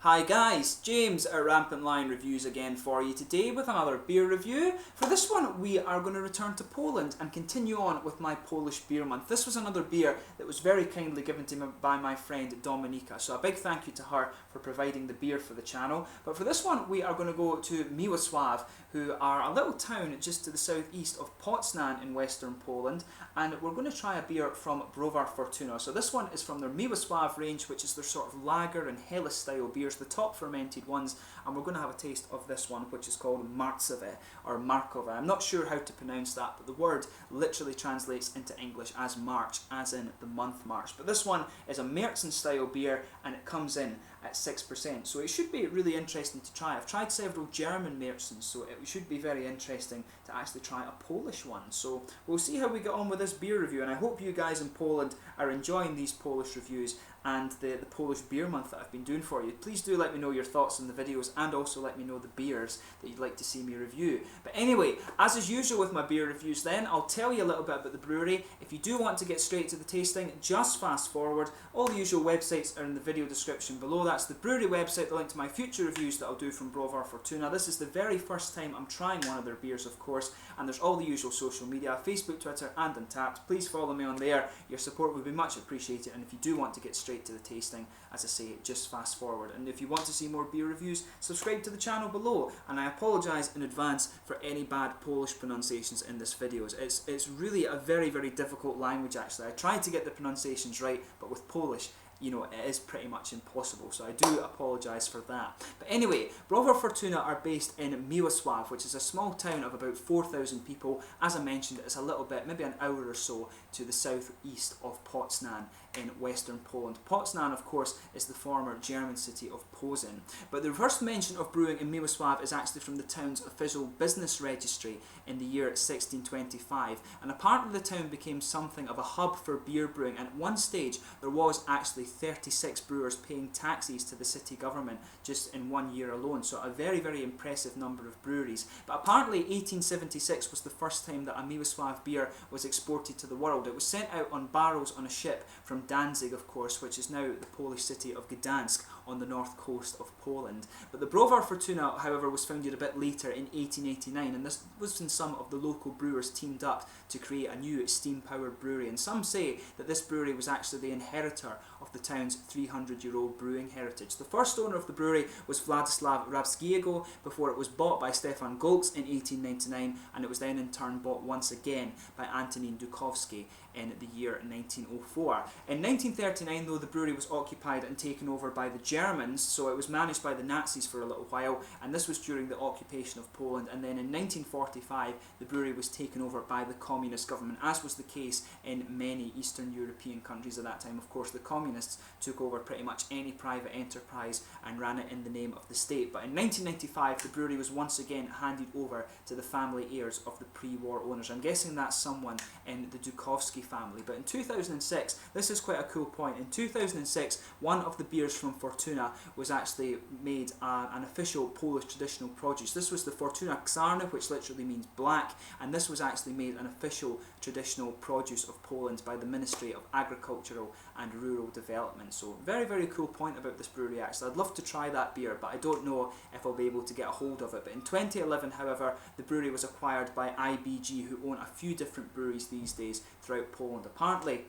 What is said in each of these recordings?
Hi guys, James at RampantLionReviews again for you today with another beer review. For this one we are going to return to Poland and continue on with my Polish beer month. This was another beer that was very kindly given to me by my friend Dominika, so a big thank you to her for providing the beer for the channel. But for this one we are going to go to Miłosław, who are a little town just to the southeast of Poznan in western Poland, and we're going to try a beer from Browar Fortuna. So this one is from their Miłosław range, which is their sort of lager and Helles style beers, the top fermented ones, and we're going to have a taste of this one, which is called Marcowe or Marcowe. I'm not sure how to pronounce that, but the word literally translates into English as March, as in the month March. But this one is a Märzen style beer and it comes in at 6%, so it should be really interesting to try. I've tried several German Märzens, so it should be very interesting to actually try a Polish one. So we'll see how we get on with this beer review, and I hope you guys in Poland are enjoying these Polish reviews and the Polish beer month that I've been doing for you. Please do let me know your thoughts on the videos and also let me know the beers that you'd like to see me review. But anyway, as is usual with my beer reviews then, I'll tell you a little bit about the brewery. If you do want to get straight to the tasting, just fast forward. All the usual websites are in the video description below. That's the brewery website, the link to my future reviews that I'll do from Browar Fortuna. This is the very first time I'm trying one of their beers, of course, and there's all the usual social media, Facebook, Twitter and Untappd. Please follow me on there. Your support would be much appreciated, and if you do want to get straight to the tasting, as I say, just fast forward. And if you want to see more beer reviews, subscribe to the channel below, and I apologise in advance for any bad Polish pronunciations in this video. It's really a very, very difficult language actually. I tried to get the pronunciations right, but with Polish, you know, it is pretty much impossible, so I do apologise for that. But anyway, Browar Fortuna are based in Miłosław, which is a small town of about 4,000 people. As I mentioned, it's a little bit, maybe an hour or so, to the southeast of Poznan in western Poland. Poznan, of course, is the former German city of Posen. But the first mention of brewing in Miłosław is actually from the town's official business registry in the year 1625. And apparently the town became something of a hub for beer brewing, and at one stage there was actually 36 brewers paying taxes to the city government just in 1 year alone. So a very, very impressive number of breweries. But apparently 1876 was the first time that a Miłosław beer was exported to the world. It was sent out on barrels on a ship from Danzig, of course, which is now the Polish city of Gdansk on the north coast of Poland. But the Browar Fortuna, however, was founded a bit later in 1889, and this was when some of the local brewers teamed up to create a new steam-powered brewery. And some say that this brewery was actually the inheritor of the town's 300-year-old brewing heritage. The first owner of the brewery was Władysław Rabskiego before it was bought by Stefan Golc in 1899, and it was then in turn bought once again by Antonin Dukowski in the year 1904. In 1939 though, the brewery was occupied and taken over by the Germans, so it was managed by the Nazis for a little while, and this was during the occupation of Poland. And then in 1945 the brewery was taken over by the communist government, as was the case in many Eastern European countries at that time. Of course, the communists took over pretty much any private enterprise and ran it in the name of the state. But in 1995 the brewery was once again handed over to the family heirs of the pre-war owners. I'm guessing that's someone in the Dukowski family. But in 2006, this is quite a cool point, in 2006 one of the beers from Fortuna was actually made an official Polish traditional produce. This was the Fortuna Czarny, which literally means black, and this was actually made an official traditional produce of Poland by the Ministry of Agricultural and Rural Development. So very, very cool point about this brewery actually. I'd love to try that beer, but I don't know if I'll be able to get a hold of it. But in 2011, however, the brewery was acquired by IBG, who own a few different breweries these days throughout Poland. Apparently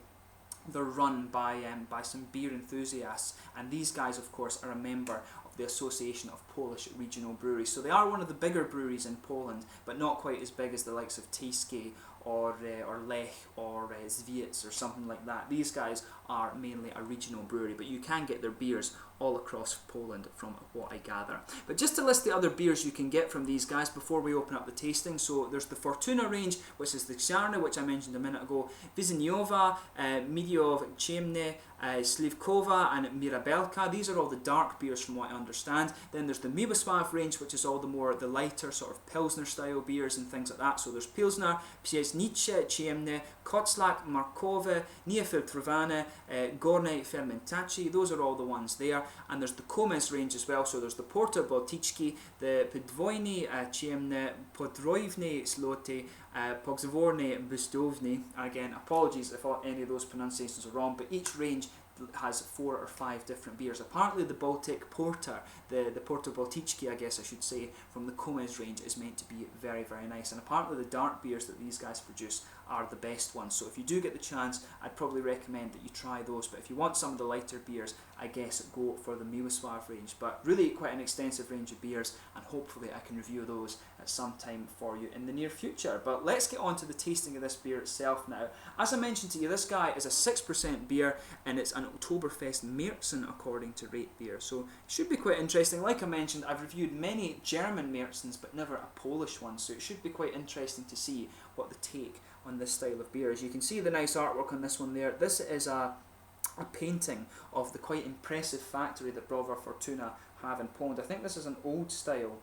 they're run by some beer enthusiasts, and these guys of course are a member of the Association of Polish Regional Breweries. So they are one of the bigger breweries in Poland, but not quite as big as the likes of Tyskie or Lech or Zwiec or something like that. These guys are mainly a regional brewery, but you can get their beers all across Poland from what I gather. But just to list the other beers you can get from these guys before we open up the tasting. So there's the Fortuna range, which is the Czarny, which I mentioned a minute ago, Wiśniowa, Miodów Ciemny, Śliwkowa and Mirabelka. These are all the dark beers from what I understand. Then there's the Miłosław range, which is all the lighter sort of Pilsner style beers and things like that. So there's Pilsner, Pieśnicze Ciemne, Koclak, Marcowe, Niefiltrowane, Gornej Fermentacji. Those are all the ones there. And there's the Komes range as well. So there's the Porter Bałtycki, the Podwójne Ciemne, Podrójne Złote, Pogzworne Bustowne. Again, apologies if any of those pronunciations are wrong, but each range has 4 or 5 different beers. Apparently the Baltic Porter, the Porter Baltički I guess I should say, from the Komes range is meant to be very, very nice, and apparently the dark beers that these guys produce are the best ones. So if you do get the chance, I'd probably recommend that you try those, but if you want some of the lighter beers, I guess go for the Miłosław range. But really quite an extensive range of beers, and hopefully I can review those at some time for you in the near future. But let's get on to the tasting of this beer itself now. As I mentioned to you, this guy is a 6% beer, and it's an Oktoberfest Märzen according to Rate Beer, so it should be quite interesting. Like I mentioned, I've reviewed many German Märzens but never a Polish one, so it should be quite interesting to see what the take on this style of beer is. You can see the nice artwork on this one there. This is a painting of the quite impressive factory that Browar Fortuna have in Poland. I think this is an old style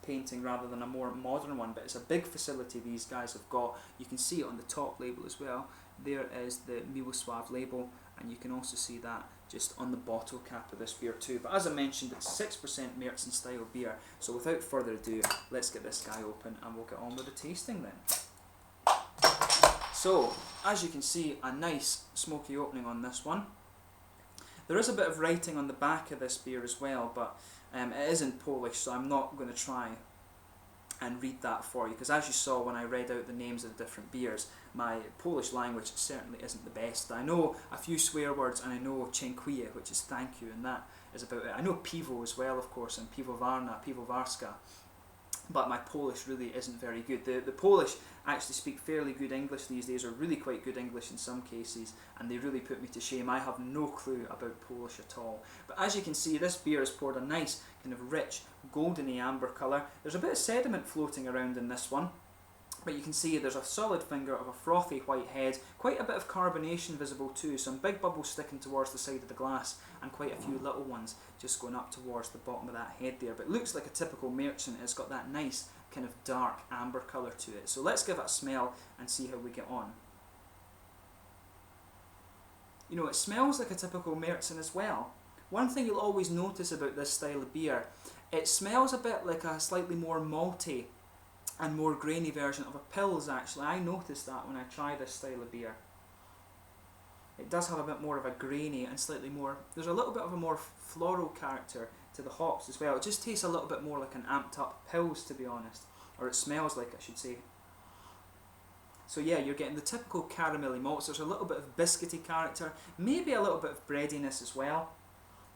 painting rather than a more modern one, but it's a big facility these guys have got. You can see it on the top label as well. There is the Miłosław label, and you can also see that just on the bottle cap of this beer too. But as I mentioned, it's 6% Märzen style beer, so without further ado, let's get this guy open and we'll get on with the tasting then. So, as you can see, a nice smoky opening on this one. There is a bit of writing on the back of this beer as well, but it is in Polish, so I'm not going to try and read that for you, because as you saw when I read out the names of the different beers, my Polish language certainly isn't the best. I know a few swear words, and I know dziękuję, which is thank you, and that is about it. I know piwo as well, of course, and piwowarna, piwowarska, but my Polish really isn't very good. The Polish actually speak fairly good English these days, or really quite good English in some cases, and they really put me to shame. I have no clue about Polish at all. But as you can see, this beer is poured a nice kind of rich goldeny amber colour. There's a bit of sediment floating around in this one, but you can see there's a solid finger of a frothy white head, quite a bit of carbonation visible too, some big bubbles sticking towards the side of the glass, and quite a few little ones just going up towards the bottom of that head there. But it looks like a typical Märzen. It's got that nice kind of dark amber colour to it. So let's give it a smell and see how we get on. You know, it smells like a typical Märzen as well. One thing you'll always notice about this style of beer, it smells a bit like a slightly more malty and more grainy version of a Pils actually. I noticed that when I try this style of beer. It does have a bit more of a grainy and slightly more, there's a little bit of a more floral character to the hops as well. It just tastes a little bit more like an amped up Pils, to be honest, or it smells like, I should say. So yeah, you're getting the typical caramelly malts. There's a little bit of biscuity character, maybe a little bit of breadiness as well,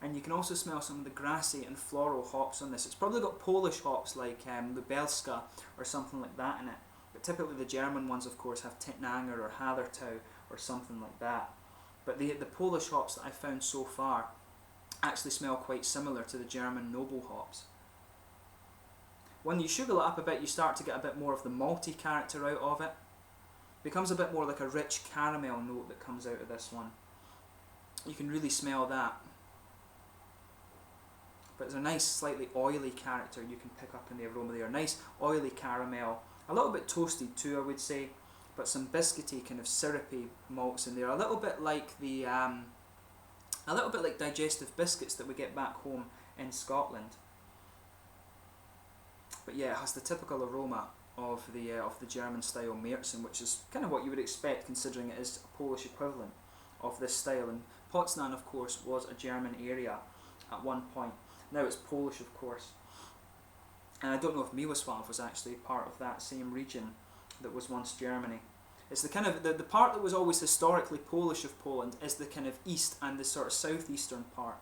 and you can also smell some of the grassy and floral hops on this. It's probably got Polish hops like Lubelska or something like that in it, but typically the German ones of course have Tettnanger or Hallertau or something like that. But the Polish hops that I've found so far actually smell quite similar to the German noble hops. When you sugar it up a bit, you start to get a bit more of the malty character out of it. It becomes a bit more like a rich caramel note that comes out of this one. You can really smell that. But there's a nice slightly oily character you can pick up in the aroma there. Nice oily caramel, a little bit toasted too, I would say, but some biscuity kind of syrupy malts in there. A little bit like the digestive biscuits that we get back home in Scotland. But yeah, it has the typical aroma of the German style Märzen, which is kind of what you would expect considering it is a Polish equivalent of this style. And Poznan, of course, was a German area at one point. Now it's Polish, of course. And I don't know if Miłosław was actually part of that same region that was once Germany. It's the kind of, the part that was always historically Polish of Poland is the kind of east and the sort of southeastern part,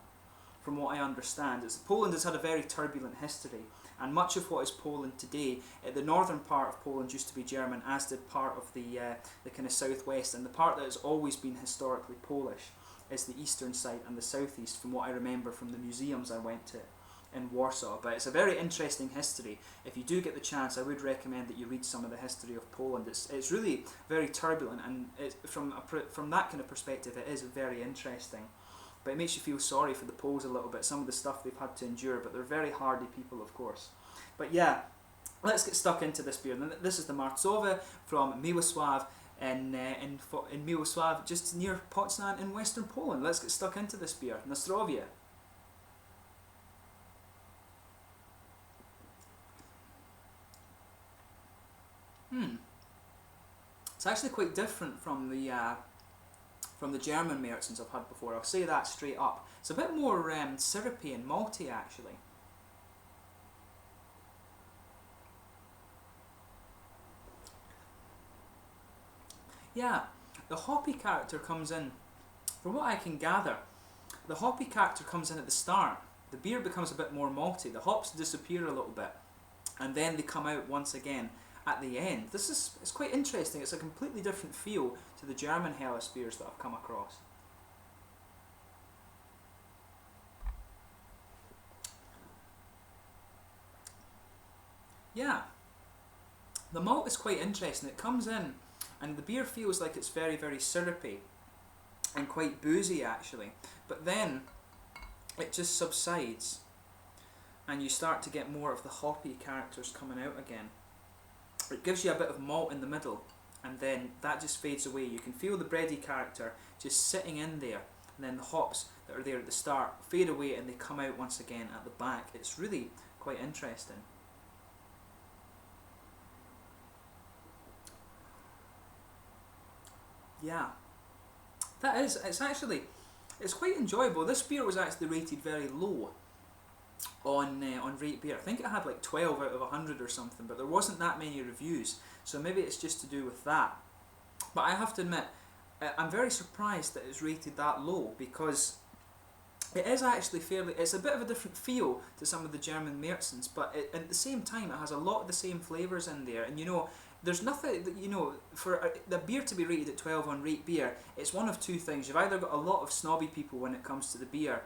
from what I understand. Poland has had a very turbulent history, and much of what is Poland today, the northern part of Poland used to be German, as did part of the kind of southwest, and the part that has always been historically Polish is the eastern side and the southeast, from what I remember from the museums I went to in Warsaw. But it's a very interesting history. If you do get the chance, I would recommend that you read some of the history of Poland. It's really very turbulent, and from that kind of perspective it is very interesting. But it makes you feel sorry for the Poles a little bit, some of the stuff they've had to endure, but they're very hardy people, of course. But yeah, let's get stuck into this beer. This is the Marcowe from Miłosław in Miłosław, just near Poznan in western Poland. Let's get stuck into this beer. Na zdrowie. It's actually quite different from the from the German Märzens I've had before. I'll say that straight up. It's a bit more syrupy and malty actually. Yeah, the hoppy character comes in, from what I can gather, the hoppy character comes in at the start. The beer becomes a bit more malty, the hops disappear a little bit, and then they come out once again at the end. It's quite interesting. It's a completely different feel to the German Helles beers that I've come across. Yeah, the malt is quite interesting. It comes in and the beer feels like it's very, very syrupy and quite boozy actually, but then it just subsides and you start to get more of the hoppy characters coming out again. It gives you a bit of malt in the middle and then that just fades away. You can feel the bready character just sitting in there, and then the hops that are there at the start fade away and they come out once again at the back. It's really quite interesting. Yeah, it's quite enjoyable. This beer was actually rated very low on Rate Beer. I think it had like 12 out of 100 or something, but there wasn't that many reviews, so maybe it's just to do with that. But I have to admit, I'm very surprised that it's rated that low, because it is actually it's a bit of a different feel to some of the German Märzens, but at the same time it has a lot of the same flavours in there, and you know, there's nothing that, you know, for the beer to be rated at 12 on Rate Beer, it's one of two things. You've either got a lot of snobby people when it comes to the beer,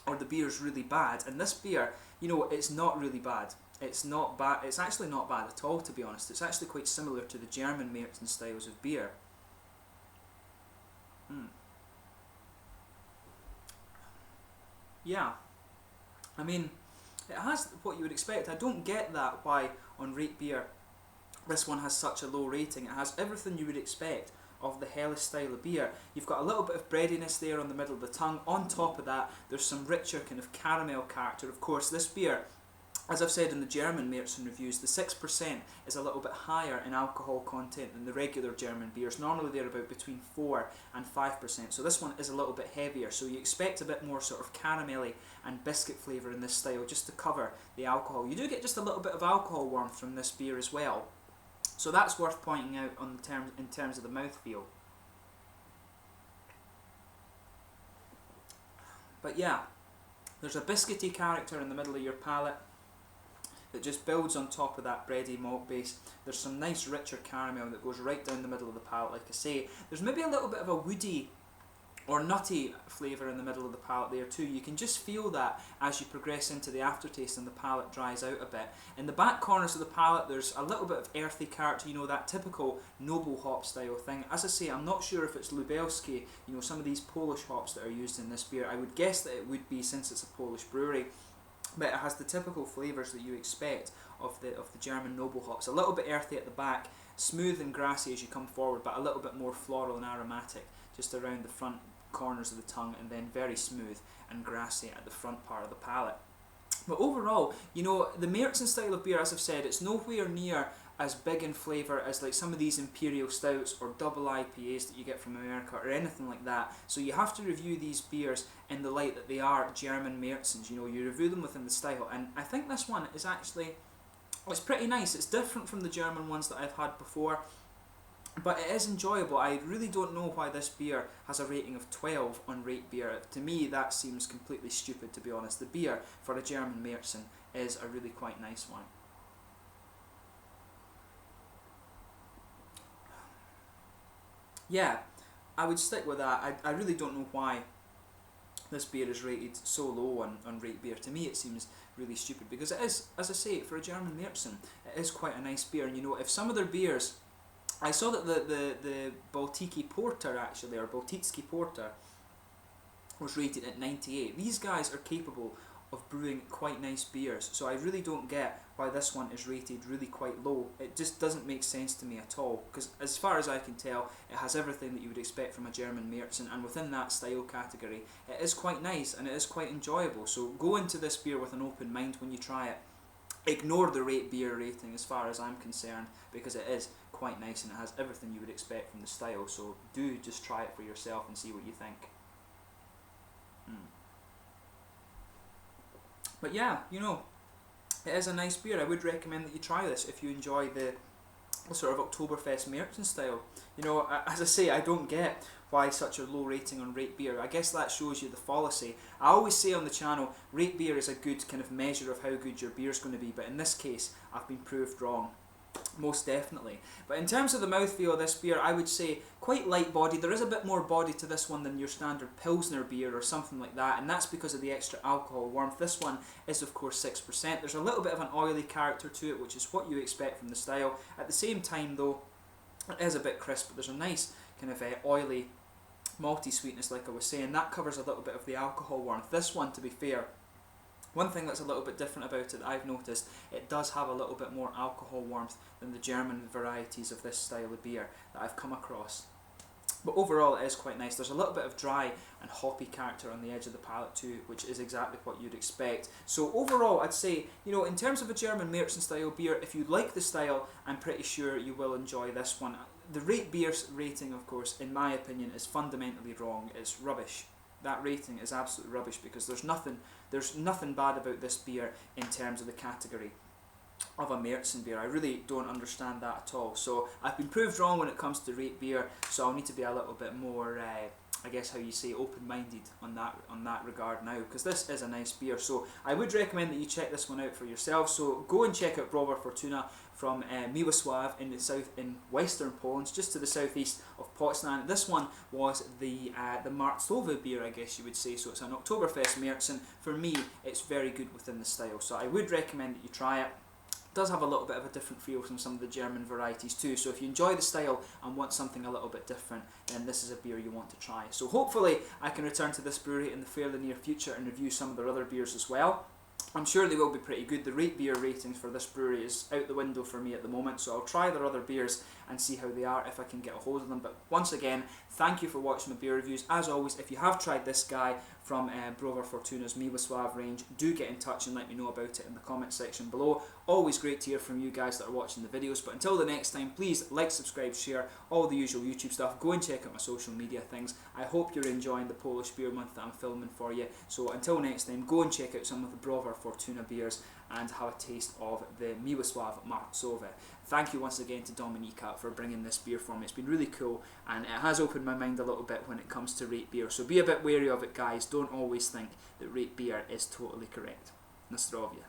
or the beer's really bad. And this beer, you know, it's not really bad. It's not bad. It's actually not bad at all, to be honest. It's actually quite similar to the German Märzen styles of beer. Yeah, I mean, it has what you would expect. I don't get that why on Rate Beer this one has such a low rating. It has everything you would expect of the Helles style of beer. You've got a little bit of breadiness there on the middle of the tongue. On top of that, there's some richer kind of caramel character. Of course, this beer, as I've said in the German Märzen reviews, the 6% is a little bit higher in alcohol content than the regular German beers. Normally they're about between 4 and 5%, so this one is a little bit heavier, so you expect a bit more sort of caramelly and biscuit flavour in this style, just to cover the alcohol. You do get just a little bit of alcohol warmth from this beer as well, so that's worth pointing out on in terms of the mouthfeel. But yeah, there's a biscuity character in the middle of your palate that just builds on top of that bready malt base. There's some nice richer caramel that goes right down the middle of the palate, like I say. There's maybe a little bit of a woody or nutty flavour in the middle of the palate there too. You can just feel that as you progress into the aftertaste and the palate dries out a bit. In the back corners of the palate there's a little bit of earthy character, you know, that typical noble hop style thing. As I say, I'm not sure if it's Lubelski, you know, some of these Polish hops that are used in this beer. I would guess that it would be, since it's a Polish brewery, but it has the typical flavours that you expect of the German noble hops. A little bit earthy at the back, smooth and grassy as you come forward, but a little bit more floral and aromatic just around the front corners of the tongue, and then very smooth and grassy at the front part of the palate. But overall, you know, the Märzen style of beer, as I've said, it's nowhere near as big in flavour as like some of these imperial stouts or double IPAs that you get from America or anything like that. So you have to review these beers in the light that they are German Märzens. You know, you review them within the style, and I think this one is actually, it's pretty nice. It's different from the German ones that I've had before, but it is enjoyable. I really don't know why this beer has a rating of 12 on Rate Beer. To me, that seems completely stupid, to be honest. The beer for a German Märzen is a really quite nice one. Yeah, I would stick with that. I really don't know why this beer is rated so low on Rate Beer. To me it seems really stupid, because it is, as I say, for a German Märzen, it is quite a nice beer. And you know, if some of their beers, I saw that the Baltiki Porter actually, or Baltitski Porter, was rated at 98. These guys are capable of brewing quite nice beers, so I really don't get why this one is rated really quite low. It just doesn't make sense to me at all, because as far as I can tell, it has everything that you would expect from a German Märzen, and within that style category, it is quite nice and it is quite enjoyable. So go into this beer with an open mind when you try it. Ignore the Rate Beer rating as far as I'm concerned, because it is quite quite nice, and it has everything you would expect from the style, so do just try it for yourself and see what you think. But yeah, you know, it is a nice beer. I would recommend that you try this if you enjoy the sort of Oktoberfest Märzen style. You know, as I say, I don't get why such a low rating on Rate Beer. I guess that shows you the fallacy. I always say on the channel, Rate Beer is a good kind of measure of how good your beer is going to be, but in this case, I've been proved wrong. Most definitely. But in terms of the mouthfeel of this beer, I would say quite light bodied. There is a bit more body to this one than your standard Pilsner beer or something like that, and that's because of the extra alcohol warmth. This one is of course 6%. There's a little bit of an oily character to it, which is what you expect from the style. At the same time though, it is a bit crisp, but there's a nice kind of oily malty sweetness, like I was saying. That covers a little bit of the alcohol warmth. This one, to be fair, one thing that's a little bit different about it that I've noticed, it does have a little bit more alcohol warmth than the German varieties of this style of beer that I've come across. But overall it is quite nice. There's a little bit of dry and hoppy character on the edge of the palate too, which is exactly what you'd expect. So overall I'd say, you know, in terms of a German Märzen style beer, if you like the style, I'm pretty sure you will enjoy this one. The Rate Beer's rating, of course, in my opinion, is fundamentally wrong. It's rubbish. That rating is absolutely rubbish because there's nothing bad about this beer in terms of the category of a Märzen beer. I really don't understand that at all. So I've been proved wrong when it comes to Rate Beer, so I'll need to be a little bit more, I guess how you say, open-minded on that regard now, because this is a nice beer. So I would recommend that you check this one out for yourself. So go and check out Browar Fortuna from Miłosław in western Poland, just to the southeast of Poznan. This one was the Marcowe beer, I guess you would say. So it's an Oktoberfest Märzen. For me, it's very good within the style. So I would recommend that you try it. Does have a little bit of a different feel from some of the German varieties too, so if you enjoy the style and want something a little bit different, then this is a beer you want to try. So hopefully I can return to this brewery in the fairly near future and review some of their other beers as well. I'm sure they will be pretty good. The Rate Beer ratings for this brewery is out the window for me at the moment, so I'll try their other beers and see how they are if I can get a hold of them. But once again, thank you for watching my beer reviews. As always, if you have tried this guy from Browar Fortuna's Miłosław range, do get in touch and let me know about it in the comment section below. Always great to hear from you guys that are watching the videos. But until the next time, please like, subscribe, share, all the usual YouTube stuff. Go and check out my social media things. I hope you're enjoying the Polish Beer Month that I'm filming for you. So until next time, go and check out some of the Browar Fortuna beers and have a taste of the Miłosław Marcowe. Thank you once again to Dominika for bringing this beer for me. It's been really cool, and it has opened my mind a little bit when it comes to Rate Beer. So be a bit wary of it, guys. Don't always think that Rate Beer is totally correct. Na zdrowie.